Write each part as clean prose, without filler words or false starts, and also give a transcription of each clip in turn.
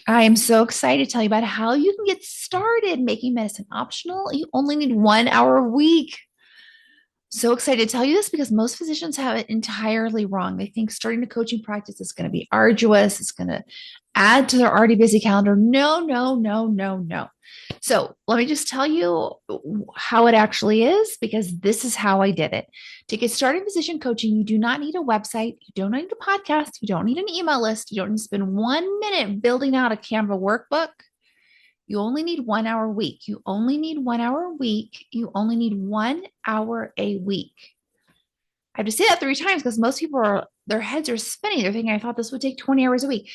I am so excited to tell you about how you can get started making medicine optional. You only need 1 hour a week. So excited to tell you this because most physicians have it entirely wrong. They think starting a coaching practice is going to be arduous, it's going to add to their already busy calendar. No, no, no, no, no. So let me just tell you how it actually is because this is how I did it. To get started in physician coaching, you do not need a website, you don't need a podcast, you don't need an email list, you don't need to spend 1 minute building out a Canva workbook. You only need 1 hour a week. You only need 1 hour a week. You only need 1 hour a week. I have to say that 3 times because most people are, their heads are spinning. They're thinking, I thought this would take 20 hours a week.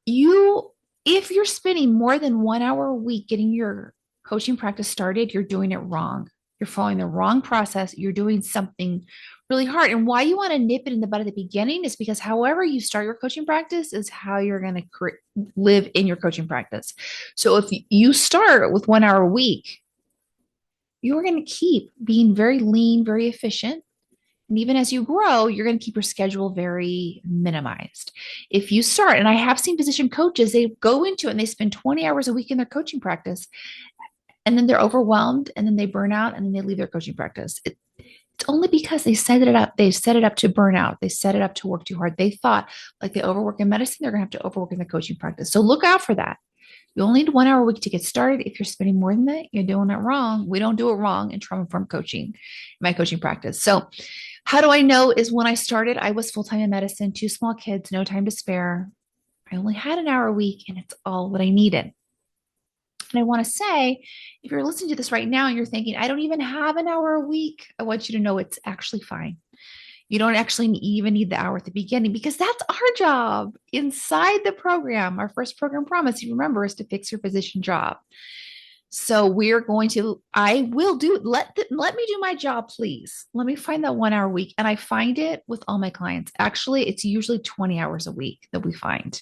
You, if you're spending more than 1 hour a week getting your coaching practice started, you're doing it wrong. You're following the wrong process. You're doing something really hard. And why you want to nip it in the bud at the beginning is because however you start your coaching practice is how you're going to live in your coaching practice. So if you start with 1 hour a week, you're going to keep being very lean, very efficient. And even as you grow, you're going to keep your schedule very minimized. If you start, and I have seen physician coaches, they go into it and they spend 20 hours a week in their coaching practice, and then they're overwhelmed, and then they burn out, and then they leave their coaching practice. It's only because they set it up. They set it up to burn out. They set it up to work too hard. They thought like they overwork in medicine, they're going to have to overwork in the coaching practice. So look out for that. You only need 1 hour a week to get started. If you're spending more than that, you're doing it wrong. We don't do it wrong in trauma-informed coaching, my coaching practice. So how do I know is when I started, I was full-time in medicine, 2 small kids, no time to spare. I only had an hour a week and it's all what I needed. And I want to say, if you're listening to this right now and you're thinking, I don't even have an hour a week, I want you to know it's actually fine. You don't actually even need the hour at the beginning because that's our job inside the program. Our first program promise, you remember, is to fix your physician job. So we're going to, I will do, let me do my job, please. Let me find that 1 hour a week. And I find it with all my clients. Actually, it's usually 20 hours a week that we find.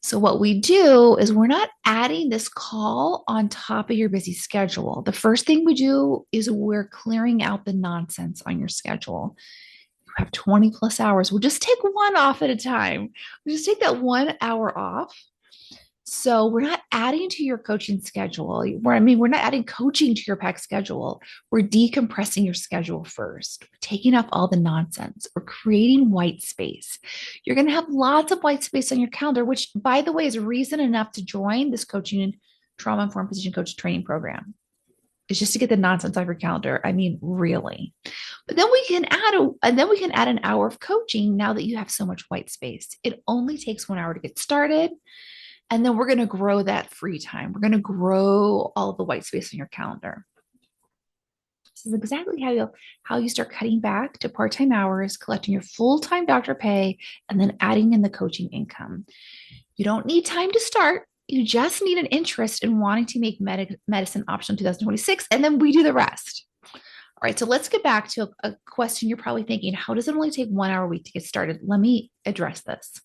So what we do is we're not adding this call on top of your busy schedule. The first thing we do is we're clearing out the nonsense on your schedule. You have 20 plus hours. We'll just take one off at a time. We'll just take that 1 hour off. So we're not adding to your coaching schedule. We're not adding coaching to your pack schedule. We're decompressing your schedule first. We're taking off all the nonsense. We're creating white space. You're going to have lots of white space on your calendar, which, by the way, is reason enough to join this coaching and trauma-informed physician coach training program. It's just to get the nonsense off your calendar. I mean, really. But then we can add an hour of coaching now that you have so much white space. It only takes 1 hour to get started. And then we're going to grow that free time. We're going to grow all of the white space on your calendar. This is exactly how you start cutting back to part-time hours, collecting your full-time doctor pay, and then adding in the coaching income. You don't need time to start. You just need an interest in wanting to make medicine optional in 2026, and then we do the rest. All right, so let's get back to a question you're probably thinking, how does it only take 1 hour a week to get started? Let me address this.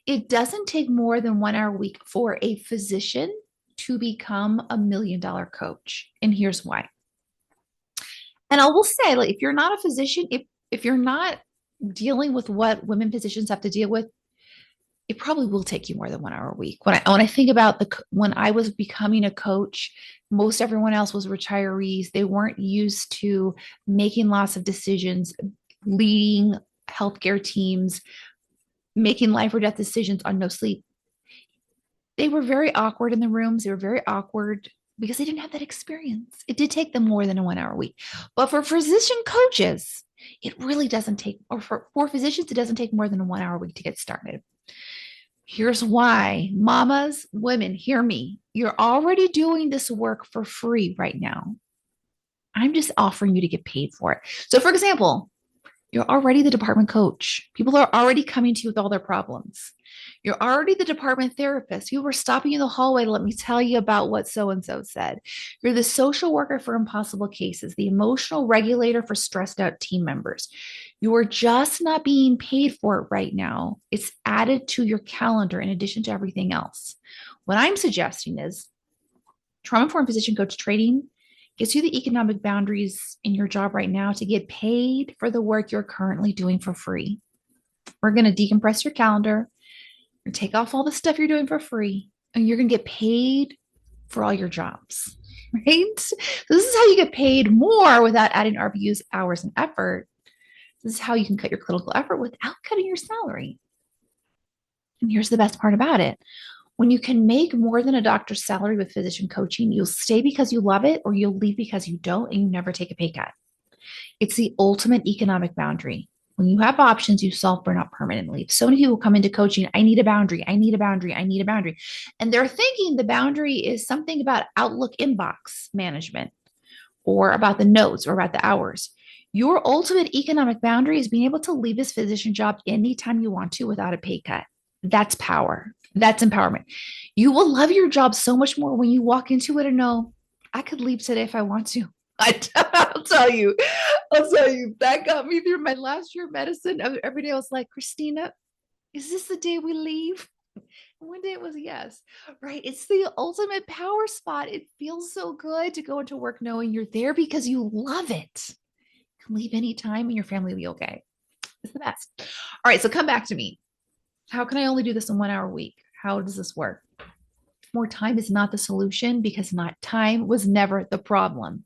It doesn't take more than 1 hour a week for a physician to become $1 million coach. And here's why. And I will say, like, if you're not a physician, if you're not dealing with what women physicians have to deal with, it probably will take you more than 1 hour a week. When I think about when I was becoming a coach, most everyone else was retirees. They weren't used to making lots of decisions, leading healthcare teams, making life or death decisions on no sleep. They were very awkward in the rooms. They were very awkward because they didn't have that experience. It did take them more than a 1 hour a week. But for physician coaches, it really doesn't take, or for physicians, it doesn't take more than a 1 hour a week to get started. Here's why. Mamas, women, hear me. You're already doing this work for free right now. I'm just offering you to get paid for it. So, for example, you're already the department coach. People are already coming to you with all their problems. You're already the department therapist. You were stopping in the hallway to let me tell you about what so-and-so said. You're the social worker for impossible cases, the emotional regulator for stressed out team members. You are just not being paid for it right now. It's added to your calendar in addition to everything else. What I'm suggesting is trauma-informed physician coach training gives you the economic boundaries in your job right now to get paid for the work you're currently doing for free. We're going to decompress your calendar and take off all the stuff you're doing for free. and you're going to get paid for all your jobs, right? So this is how you get paid more without adding RVUs, hours, and effort. This is how you can cut your clinical effort without cutting your salary. And here's the best part about it. When you can make more than a doctor's salary with physician coaching, you'll stay because you love it, or you'll leave because you don't, and you never take a pay cut. It's the ultimate economic boundary. When you have options, you solve burnout permanently. So many people come into coaching, I need a boundary, I need a boundary, I need a boundary. And they're thinking the boundary is something about Outlook inbox management or about the notes or about the hours. Your ultimate economic boundary is being able to leave this physician job anytime you want to without a pay cut. That's power. That's empowerment. You will love your job so much more when you walk into it and know, I could leave today if I want to. I'll tell you, that got me through my last year of medicine. Every day I was like, Christina, is this the day we leave? One day it was yes, right? It's the ultimate power spot. It feels so good to go into work knowing you're there because you love it. You can leave anytime and your family will be okay. It's the best. All right, so come back to me. How can I only do this in 1 hour a week? How does this work? More time is not the solution because not time was never the problem.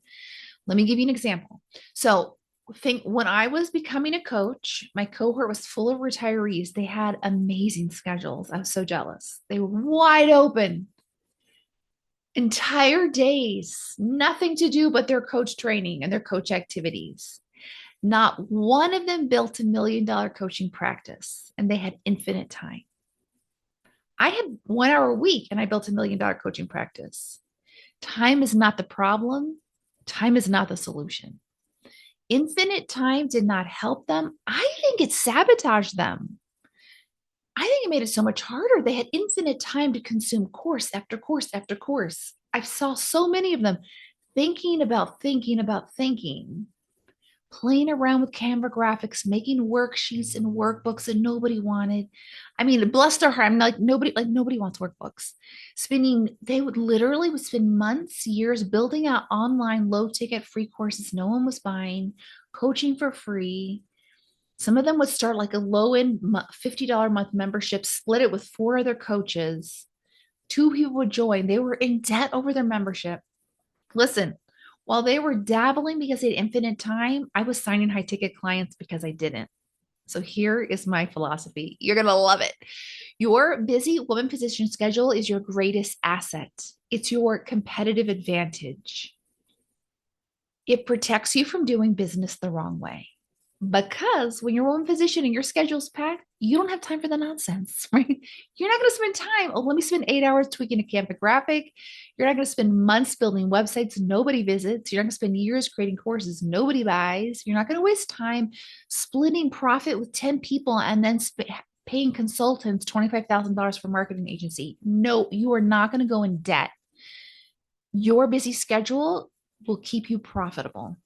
Let me give you an example. So think when I was becoming a coach, my cohort was full of retirees. They had amazing schedules. I was so jealous. They were wide open, entire days, nothing to do but their coach training and their coach activities. Not one of them built $1 million coaching practice, and they had infinite time. I had 1 hour a week and I built $1 million coaching practice. Time is not the problem. Time is not the solution. Infinite time did not help them. I think it sabotaged them. I think it made it so much harder. They had infinite time to consume course after course after course. I saw so many of them thinking about thinking, playing around with Canva graphics, making worksheets and workbooks that nobody wanted. I mean, bless their heart. I'm like nobody wants workbooks. They would spend months, years building out online low ticket free courses no one was buying, coaching for free. Some of them would start like a low end $50 a month membership, split it with 4 other coaches. 2 people would join. They were in debt over their membership. Listen, while they were dabbling because they had infinite time, I was signing high ticket clients because I didn't. So here is my philosophy. You're going to love it. Your busy woman physician schedule is your greatest asset. It's your competitive advantage. It protects you from doing business the wrong way. Because when you're a woman physician and your schedule's packed, you don't have time for the nonsense, right? You're not going to spend time. Oh, let me spend 8 hours tweaking a Canva graphic. You're not going to spend months building websites nobody visits. You're not going to spend years creating courses nobody buys. You're not going to waste time splitting profit with 10 people and then paying consultants $25,000 for marketing agency. No, you are not going to go in debt. Your busy schedule will keep you profitable.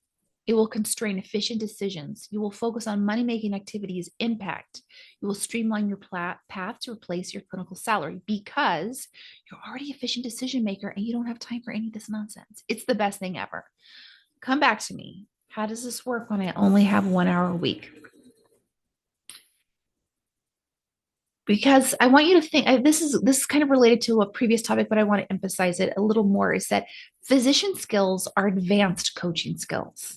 It will constrain efficient decisions. You will focus on money-making activities, impact. You will streamline your path to replace your clinical salary because you're already an efficient decision maker and you don't have time for any of this nonsense. It's the best thing ever. Come back to me. How does this work when I only have 1 hour a week? Because I want you to think, this is kind of related to a previous topic, but I want to emphasize it a little more, is that physician skills are advanced coaching skills.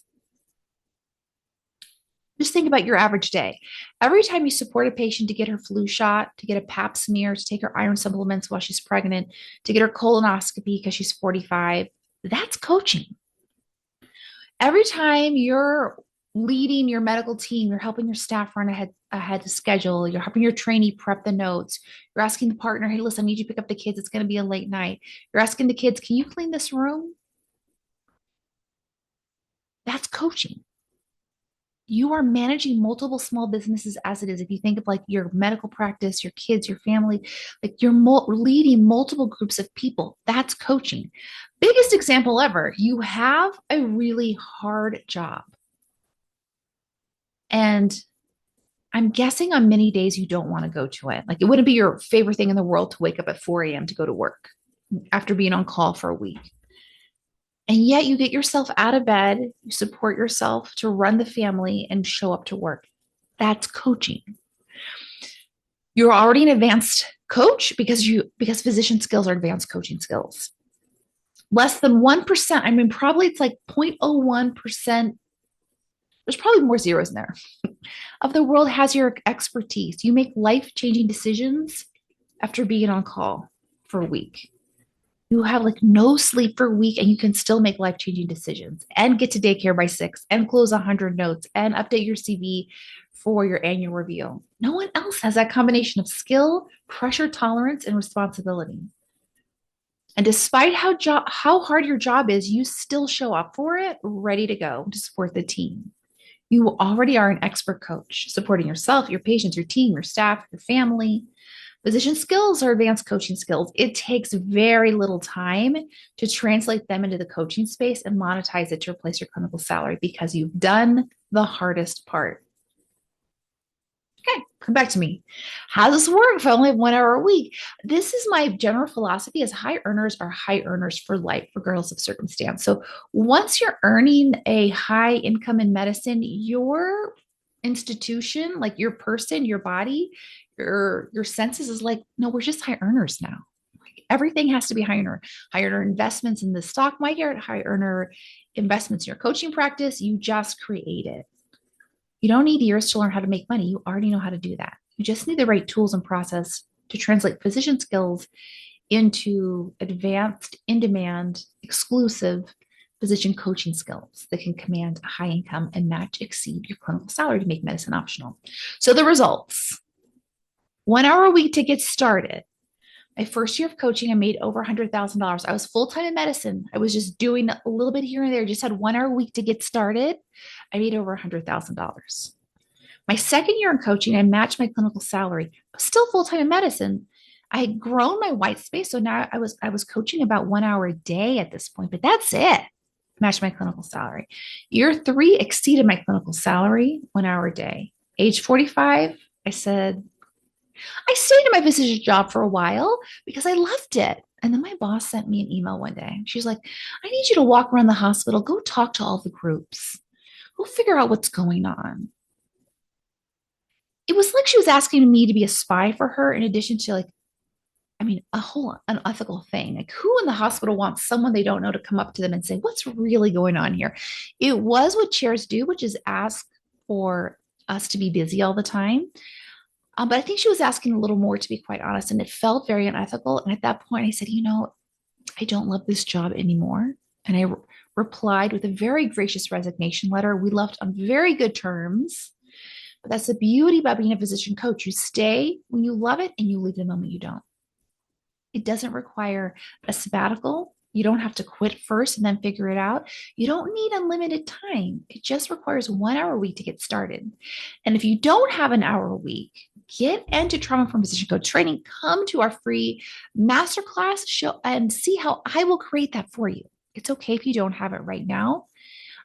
Just think about your average day. Every time you support a patient to get her flu shot, to get a pap smear, to take her iron supplements while she's pregnant, to get her colonoscopy because she's 45, that's coaching. Every time you're leading your medical team, you're helping your staff run ahead to schedule, you're helping your trainee prep the notes, you're asking the partner, hey, listen, I need you to pick up the kids. It's going to be a late night. You're asking the kids, can you clean this room? That's coaching. You are managing multiple small businesses as it is. If you think of like your medical practice, your kids, your family, like you're leading multiple groups of people, that's coaching. Biggest example ever, you have a really hard job. And I'm guessing on many days you don't want to go to it. Like it wouldn't be your favorite thing in the world to wake up at 4 a.m. to go to work after being on call for a week. And yet you get yourself out of bed, you support yourself to run the family and show up to work. That's coaching. You're already an advanced Coach because physician skills are advanced coaching skills. Less than 1%, I mean, probably it's like 0.01%. There's probably more zeros in there of the world has your expertise. You make life-changing decisions after being on call for a week. You have like no sleep for a week and you can still make life-changing decisions and get to daycare by 6 and close 100 notes and update your CV for your annual review. No one else has that combination of skill, pressure tolerance, and responsibility. And despite how hard your job is, you still show up for it, ready to go to support the team. You already are an expert coach, supporting yourself, your patients, your team, your staff, your family. Physician skills are advanced coaching skills. It takes very little time to translate them into the coaching space and monetize it to replace your clinical salary because you've done the hardest part. Okay, come back to me. How does this work if I only have 1 hour a week? This is my general philosophy is high earners are high earners for life, regardless of circumstance. So once you're earning a high income in medicine, your institution, like your person, your body, your senses is like, no, we're just high earners now. Everything has to be high earner investments in the stock market, high earner investments in your coaching practice. You just create it. You don't need years to learn how to make money. You already know how to do that. You just need the right tools and process to translate physician skills into advanced, in-demand, exclusive physician coaching skills that can command a high income and match exceed your clinical salary to make medicine optional. So the results, 1 hour a week to get started. My first year of coaching, I made over $100,000. I was full-time in medicine. I was just doing a little bit here and there, just had 1 hour a week to get started. I made over $100,000. My second year in coaching, I matched my clinical salary, still full-time in medicine. I had grown my white space. So now I was coaching about 1 hour a day at this point, but that's it. Matched my clinical salary. Year 3 exceeded my clinical salary, 1 hour a day. Age 45, I said, I stayed in my physician job for a while because I loved it. And then my boss sent me an email one day. She's like, I need you to walk around the hospital, go talk to all the groups, go figure out what's going on. It was like she was asking me to be a spy for her, in addition to like, I mean, a whole unethical thing. Like, who in the hospital wants someone they don't know to come up to them and say, what's really going on here? It was what chairs do, which is ask for us to be busy all the time. But I think she was asking a little more, to be quite honest, and it felt very unethical. And at that point, I said, I don't love this job anymore. And I replied with a very gracious resignation letter. We left on very good terms. But that's the beauty about being a physician coach. You stay when you love it and you leave the moment you don't. It doesn't require a sabbatical. You don't have to quit first and then figure it out. You don't need unlimited time. It just requires 1 hour a week to get started. And if you don't have an hour a week, get into trauma-informed physician coach training. Come to our free masterclass show and see how I will create that for you. It's okay if you don't have it right now.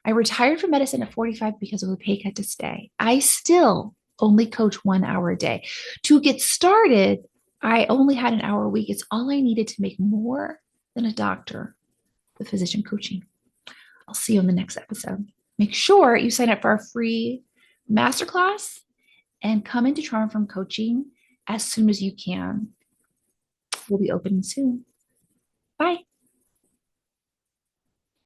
I retired from medicine at 45 because of a pay cut to stay. I still only coach 1 hour a day. To get started, I only had an hour a week. It's all I needed to make more than a doctor with physician coaching. I'll see you in the next episode. Make sure you sign up for our free masterclass and come into trauma-informed coaching as soon as you can. We'll be opening soon. Bye.